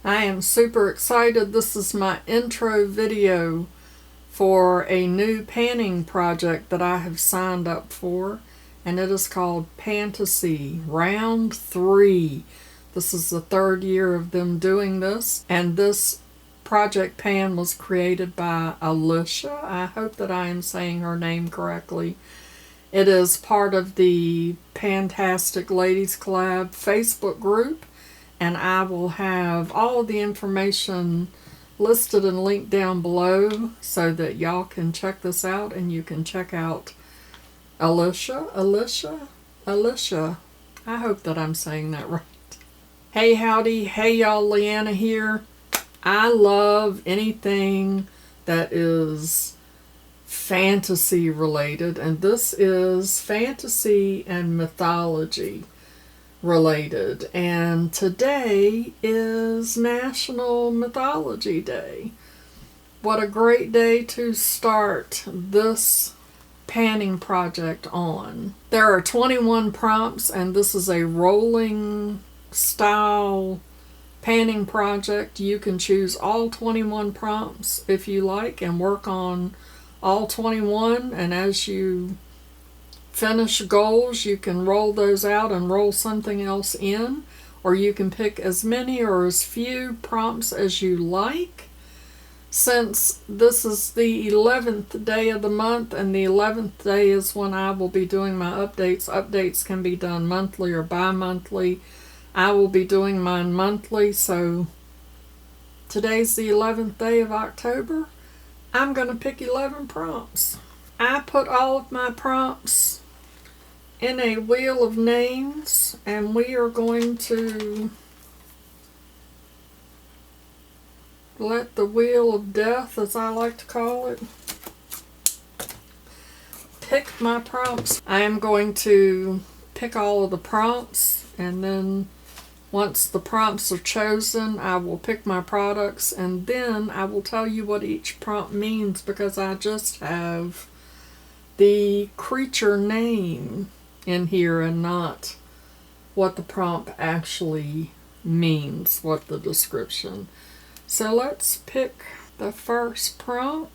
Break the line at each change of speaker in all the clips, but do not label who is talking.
I am super excited. This is my intro video for a new panning project that I have signed up for, and it is called Pantasy Round 3. This is the third year of them doing this, and this project pan was created by Alyshia. I hope that I am saying her name correctly. It is part of the PANtastic Ladies collab Facebook group, and I will have all of the information listed and linked down below so that y'all can check this out, and you can check out Alyshia. I hope that I'm saying that right. Hey howdy, hey y'all, Leanna here. I love anything that is fantasy related, and this is fantasy and mythology related, and today is National Mythology Day. What a great day to start this panning project on. There are 21 prompts, and this is a rolling style panning project. You can choose all 21 prompts if you like and work on all 21, and as you finish goals, you can roll those out and roll something else in, or you can pick as many or as few prompts as you like. Since this is the 11th day of the month, and the 11th day is when I will be doing my updates. Updates can be done monthly or bi-monthly. I will be doing mine monthly, so today's the 11th day of October. I'm going to pick 11 prompts. I put all of my prompts in a wheel of names, and we are going to let the wheel of death, as I like to call it, pick my prompts. I am going to pick all of the prompts, and then once the prompts are chosen, I will pick my products, and then I will tell you what each prompt means, because I just have the creature name in here and not what the prompt actually means, what the description. So let's pick the first prompt,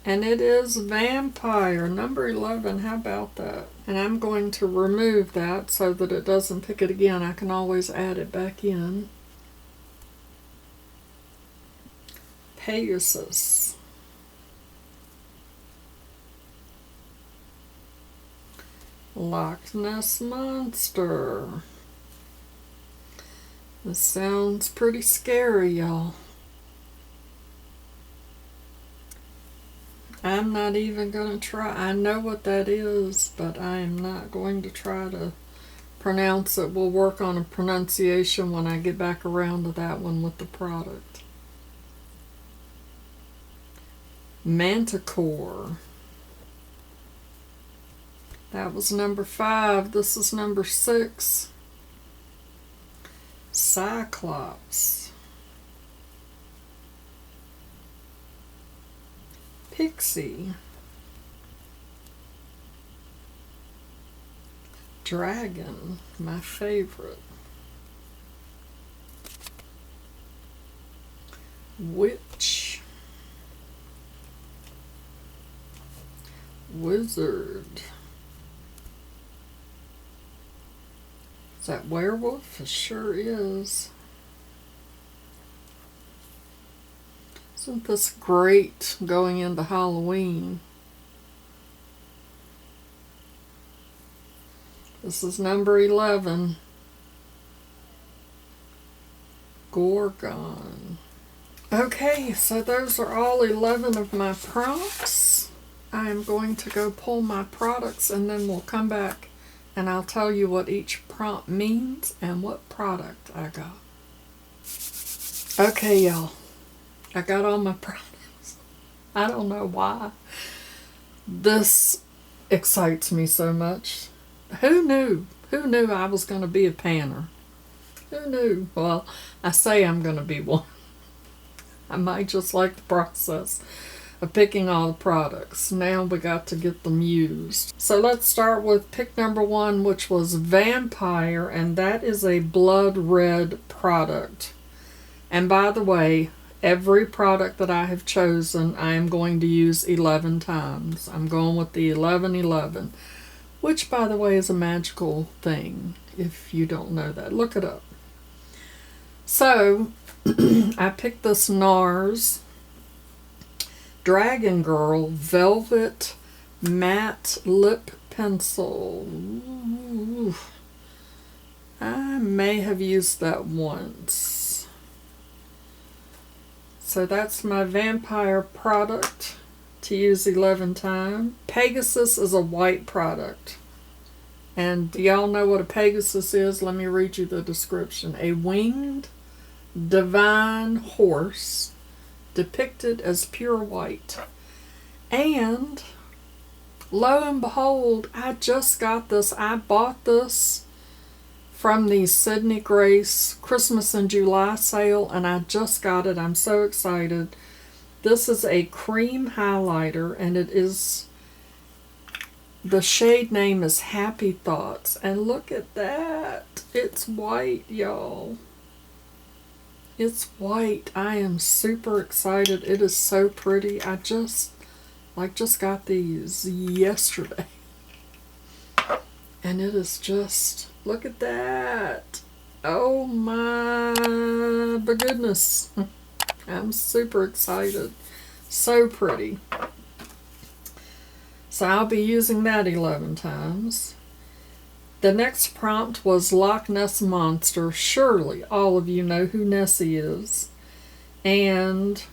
and it is vampire, number 11. How about that? And I'm going to remove that so that it doesn't pick it again. I can always add it back in. Pegasus. Loch Ness Monster. This sounds pretty scary, y'all. I'm not even going to try. I know what that is, but I am not going to try to pronounce it. We'll work on a pronunciation when I get back around to that one with the product. Manticore. That was number 5. This is number 6. Cyclops. Pixie. Dragon, my favorite. Witch. Wizard. Is that werewolf? It sure is. Isn't this great going into Halloween? This is number 11. Gorgon. Okay, so those are all 11 of my prompts. I am going to go pull my products, and then we'll come back and I'll tell you what each prompt means and what product I got. Okay, y'all. I got all my products. I don't know why this excites me so much. Who knew? Who knew I was going to be a panner? Who knew? Well, I say I'm going to be one. I might just like the process. of picking all the products. Now we got to get them used. So let's start with pick number 1, which was Vampire, and that is a blood red product. And by the way, every product that I have chosen, I am going to use 11 times. I'm going with the 1111, which, by the way, is a magical thing. If you don't know that, look it up. So, I picked this NARS Dragon Girl Velvet Matte Lip Pencil. Ooh. I may have used that once. So that's my Vampire product to use 11 times. Pegasus is a white product. And do y'all know what a Pegasus is? Let me read you the description. A winged divine horse depicted as pure white. And lo and behold, I just got this. I bought this from the Sydney Grace Christmas in July sale, and I just got it. I'm so excited. This is a cream highlighter, and it is, the shade name is Happy Thoughts. And look at that. It's white, y'all. It's white. I am super excited. It is so pretty. I just got these yesterday. And it is just, look at that. Oh my goodness. I'm super excited. So pretty. So I'll be using that 11 times. The next prompt was Loch Ness Monster. Surely all of you know who Nessie is. And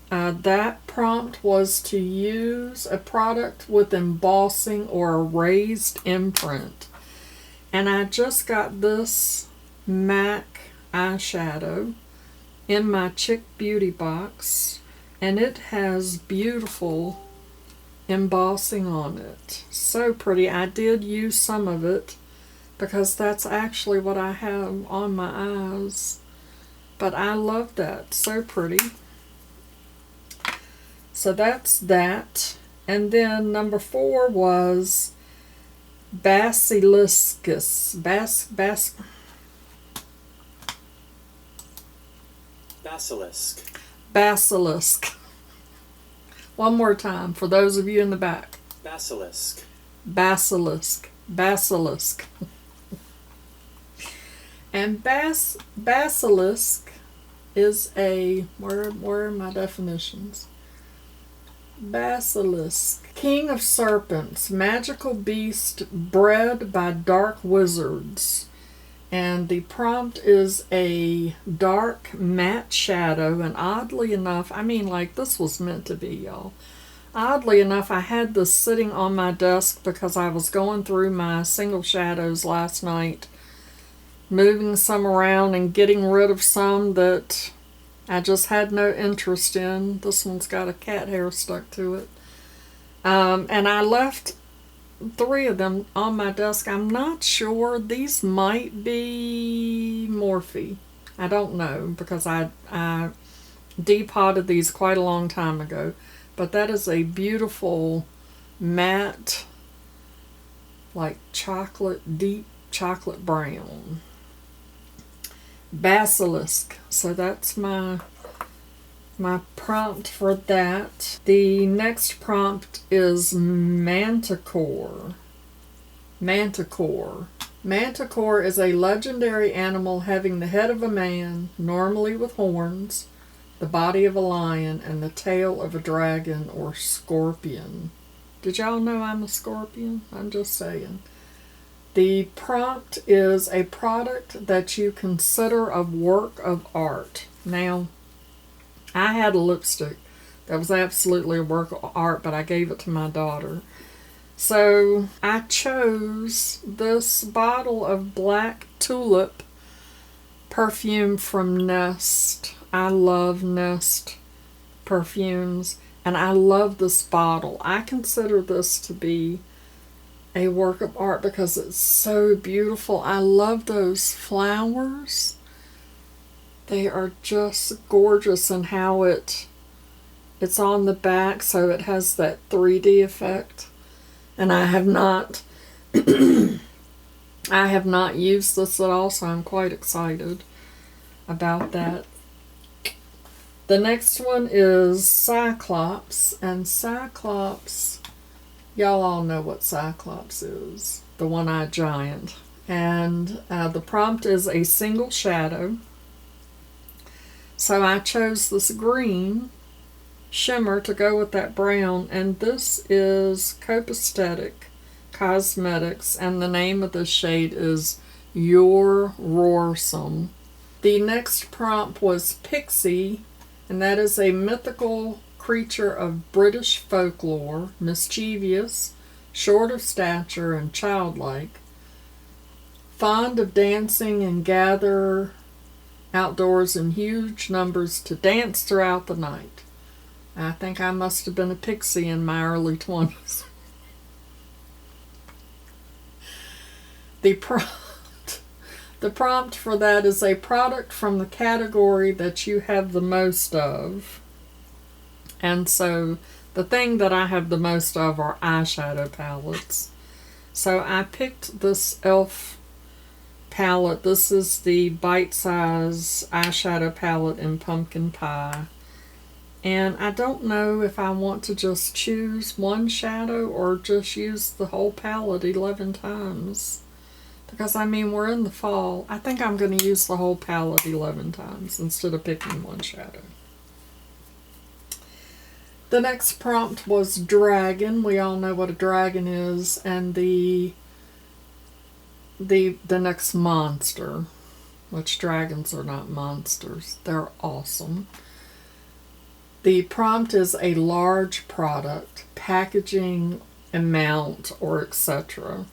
that prompt was to use a product with embossing or a raised imprint. And I just got this MAC eyeshadow in my Chick Beauty box. And it has beautiful embossing on it. So pretty. I did use some of it because that's actually what I have on my eyes. But I love that. So pretty. So that's that. And then number 4 was Basiliscus. Basilisk. One more time for those of you in the back. Basilisk. And basilisk is a, where are my definitions? Basilisk, king of serpents, magical beast bred by dark wizards. And the prompt is a dark matte shadow, and oddly enough, I mean, like, this was meant to be, y'all. Oddly enough, I had this sitting on my desk because I was going through my single shadows last night, moving some around and getting rid of some that I just had no interest in. This one's got a cat hair stuck to it. And I left 3 of them on my desk. I'm not sure. These might be Morphe. I don't know because I depotted these quite a long time ago. But that is a beautiful matte, like chocolate, deep chocolate brown. Basilisk. So that's my prompt for that. The next prompt is Manticore. Manticore is a legendary animal having the head of a man, normally with horns, the body of a lion, and the tail of a dragon or scorpion. Did y'all know I'm a scorpion? I'm just saying. The prompt is a product that you consider a work of art. Now, I had a lipstick that was absolutely a work of art, but I gave it to my daughter. So I chose this bottle of Black Tulip perfume from Nest. I love Nest perfumes, and I love this bottle. I consider this to be a work of art because it's so beautiful. I love those flowers. They are just gorgeous, and how it It's on the back, so it has that 3D effect. And I have not I have not used this at all, so I'm quite excited about that. The next one is Cyclops, and Cyclops, y'all all know what Cyclops is, the one-eyed giant. And the prompt is a single shadow. So I chose this green shimmer to go with that brown, and this is Copaesthetic Cosmetics, and the name of the shade is Your Roarsome. The next prompt was Pixie, and that is a mythical creature of British folklore, mischievous, short of stature, and childlike, fond of dancing and gather outdoors in huge numbers to dance throughout the night. I think I must have been a pixie in my early 20s. The prompt for that is a product from the category that you have the most of. And so the thing that I have the most of are eyeshadow palettes. So I picked this e.l.f. palette. This is the Bite Size eyeshadow palette in Pumpkin Pie. And I don't know if I want to just choose one shadow or just use the whole palette 11 times. Because, I mean, we're in the fall. I think I'm going to use the whole palette 11 times instead of picking one shadow. The next prompt was dragon. We all know what a dragon is. And the next monster, which dragons are not monsters. They're awesome. The prompt is a large product, packaging, amount, or etc.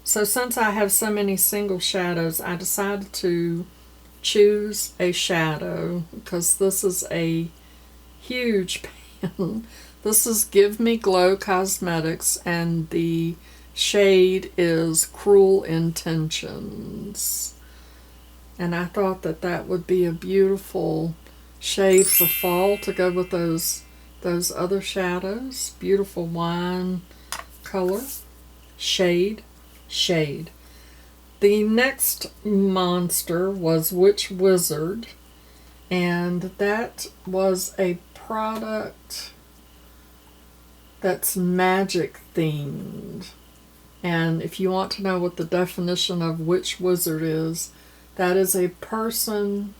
So since I have so many single shadows, I decided to choose a shadow because this is a huge pan. This is Give Me Glow Cosmetics, and the shade is Cruel Intentions. And I thought that that would be a beautiful shade for fall to go with those other shadows. Beautiful wine color. Shade. The next monster was Witch Wizard, and that was a product that's magic themed. And if you want to know what the definition of Witch Wizard is, that is a person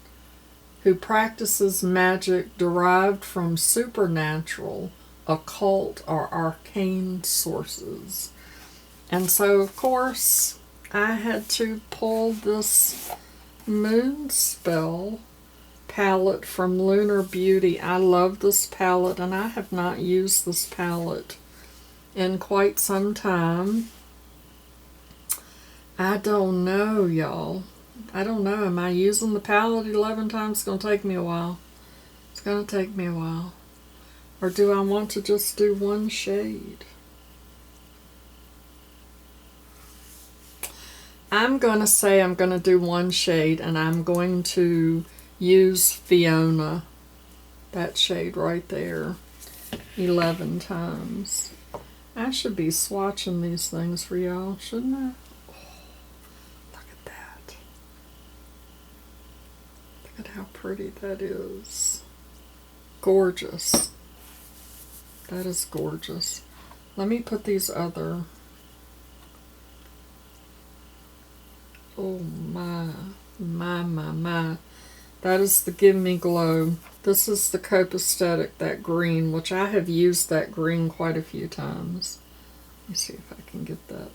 who practices magic derived from supernatural, occult, or arcane sources. And so, of course, I had to pull this Moonspell palette from Lunar Beauty. I love this palette, and I have not used this palette in quite some time. I don't know, y'all. I don't know. Am I using the palette 11 times? It's going to take me a while. It's going to take me a while. Or do I want to just do one shade? I'm going to say I'm going to do one shade, and I'm going to use Fiona, that shade right there, 11 times. I should be swatching these things for y'all, shouldn't I? Oh, look at that. Look at how pretty that is. Gorgeous. That is gorgeous. Let me put these other... Oh my. That is the Give Me Glow. This is the Copaesthetic, that green, which I have used that green quite a few times. Let me see if I can get that.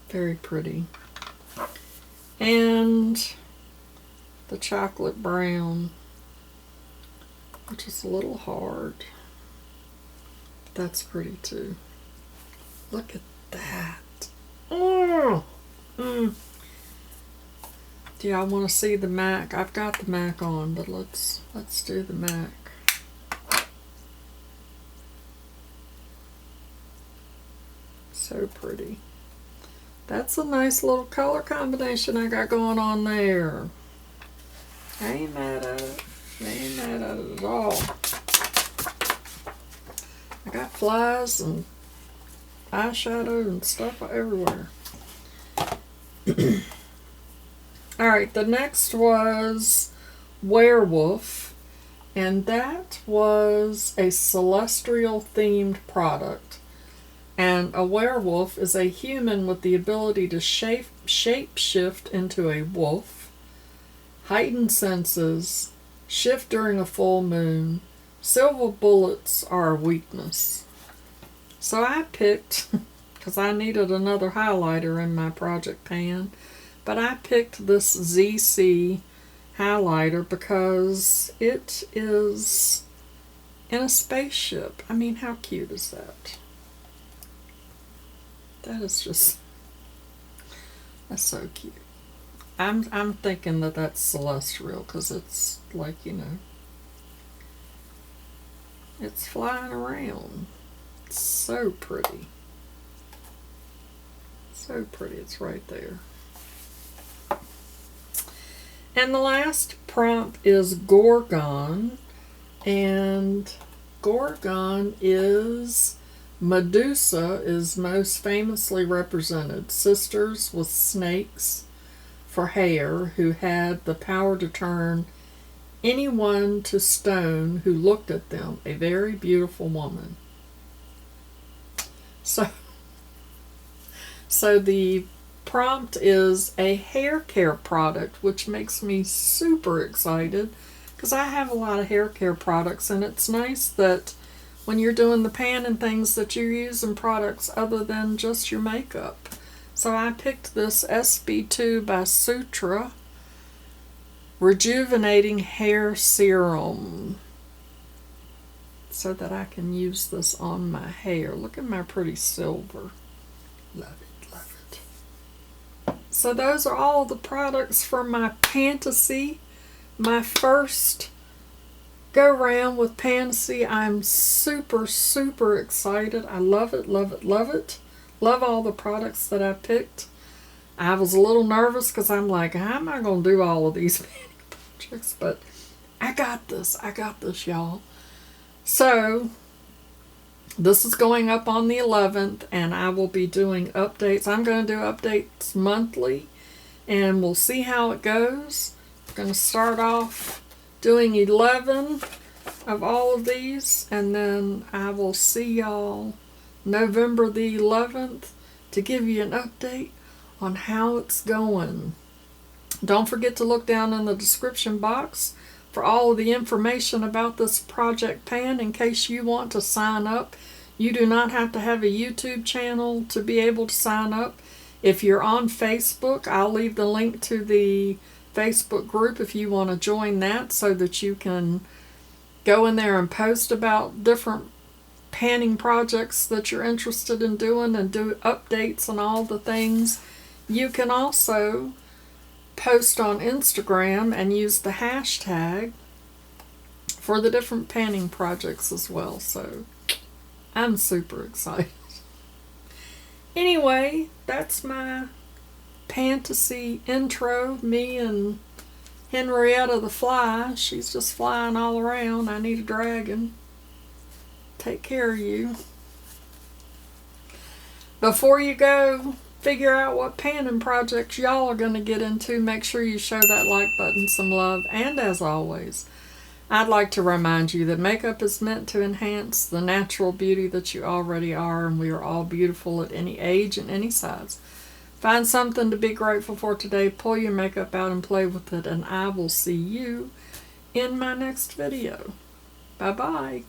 Very pretty. And the chocolate brown, which is a little hard. That's pretty too. Look at that. Oh! Do y'all want to see the MAC? I've got the MAC on, but let's do the MAC. So pretty. That's a nice little color combination I got going on there. I ain't mad at it. I ain't mad at it at all. I got flies and eyeshadow and stuff everywhere. Alright, the next was Werewolf, and that was a celestial themed product. And a werewolf is a human with the ability to shape shift into a wolf, heightened senses, shift during a full moon. Silver bullets are a weakness. So I picked, because I needed another highlighter in my project pan, but I picked this ZC highlighter because it is in a spaceship. I mean, how cute is that? That is just, that's so cute. I'm thinking that that's celestial because it's like, you know, it's flying around. It's so pretty. So pretty, it's right there. And the last prompt is Gorgon, and Gorgon is Medusa is most famously represented, sisters with snakes for hair, who had the power to turn anyone to stone who looked at them, a very beautiful woman. So the prompt is a hair care product, which makes me super excited because I have a lot of hair care products, and it's nice that when you're doing the pan and things that you're using products other than just your makeup. So I picked this SB2 by Sutra Rejuvenating Hair Serum so that I can use this on my hair. Look at my pretty silver. Love it, love it. So those are all the products for my Pantasy. My first go round with Pantasy. I'm super, super excited. I love it, love it, love it. Love all the products that I picked. I was a little nervous because I'm like, how am I going to do all of these projects? But I got this, y'all. So this is going up on the 11th, and I will be doing updates. I'm going to do updates monthly, and we'll see how it goes. I'm going to start off doing 11 of all of these, and then I will see y'all November the 11th to give you an update on how it's going. Don't forget to look down in the description box for all of the information about this project pan in case you want to sign up. You do not have to have a YouTube channel to be able to sign up. If you're on Facebook, I'll leave the link to the Facebook group if you want to join that so that you can go in there and post about different panning projects that you're interested in doing and do updates and all the things. You can also post on Instagram and use the hashtag for the different panning projects as well. So I'm super excited. Anyway, that's my Pantasy intro. Me and Henrietta the fly. She's just flying all around. I need a dragon. Take care of you. Before you go figure out what panning projects y'all are going to get into, make sure you show that like button some love. And as always, I'd like to remind you that makeup is meant to enhance the natural beauty that you already are, and we are all beautiful at any age and any size. Find something to be grateful for today, pull your makeup out and play with it, and I will see you in my next video. Bye-bye.